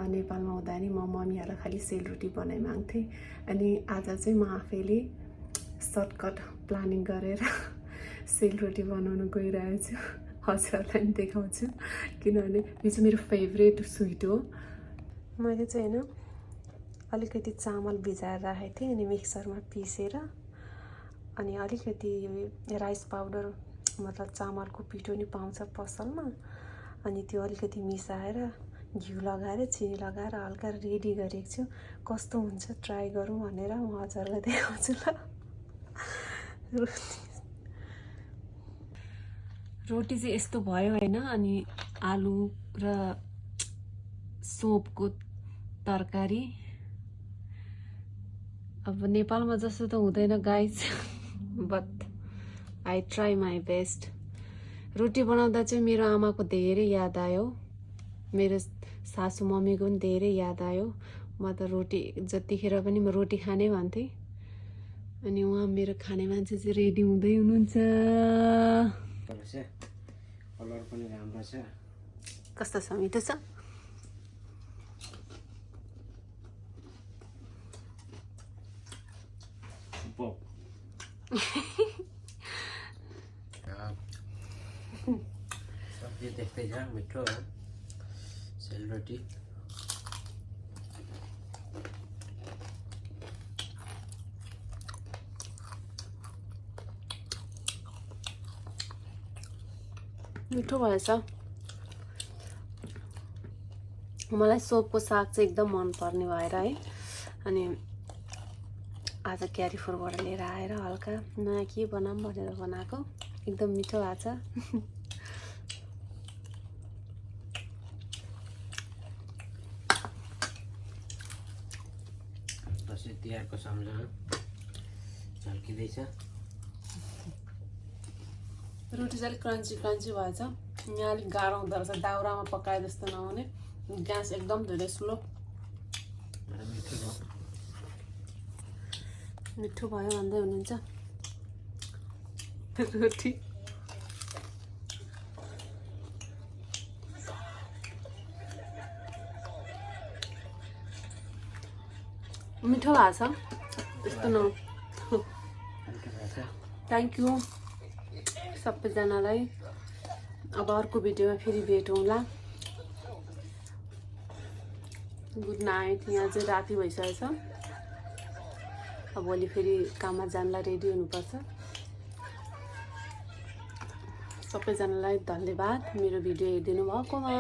नेपालमा हुँदा नि म मम्मीहरूलाई खालि सेलरोटी बनाइ माग्थेँ। अनि आज चाहिँ म आफैले सर्टकट प्लानिङ गरेर सेलरोटी बनाउन गइरहेको छु। हजुरहरूलाई पनि देखाउँछु किनभने यो चाहिँ मेरो फेभरेट स्विट हो। मैले चाहिँ होइन अलिकति चामल भिजाएर राखेको थिएँ अनि मिक्सरमा पिसेर अनि अलिकति राइस पाउडर मतलब चामलको पिठो नि पाउँछ पसलमा अनि त्यो अलिकति मिसाएर घिउ लगाएर चिनी लगाएर हल्का रेडी गरेको छु। कस्तो हुन्छ ट्राई गरौँ भनेर म हजुरलाई देखाउँछु ल। रोटी चाहिँ यस्तो भयो होइन। अनि आलु र सोपको तरकारी। अब नेपालमा जस्तो त हुँदैन guys, but I try my best. रोटी बनाउँदा चाहिँ मेरो आमाको धेरै याद आयो, मेरो सासू मम्मीको पनि धेरै याद आयो। म त रोटी जतिखेर पनि म रोटी खाने भन्थेँ अनि उहाँ मेरो खाने मान्छे चाहिँ रेडी हुँदै हुनुहुन्छ। कलर पनि राम्रो छ। कस्तो छ, मिठो छ? सब्जी देख्दै जा मिठो हो। सेलरोटी मिठो भएछ। मलाई सोपको साग चाहिँ एकदम मन पर्ने भएर है अनि आज क्यारिफोरबाट लिएर आएर हल्का नयाँ के बनाऊँ भनेर बनाएको। एकदम मिठो भएको छ। दसैँ तिहारको सम्झना झल्किँदैछ। रोटी चाहिँ अलिक क्रन्ची क्रन्ची भएछ। यहाँ अलिक गाह्रो हुँदो रहेछ, दाउरामा पकाए जस्तो नहुने। ग्यास एकदम धेरै स्लो। मिठो भयो भन्दै हुनुहुन्छ। रोटी मिठो भएको छ त्यस्तो न। थ्याङ्क यू सबैजनालाई। अब अर्को भिडियोमा फेरि भेटौँला। Good night. यहाँ चाहिँ राति भइसकेको छ। अब भोलि फेरि काममा जानलाई रेडी हुनुपर्छ। सबैजनालाई धन्यवाद मेरो भिडियो हेरिदिनु भएकोमा।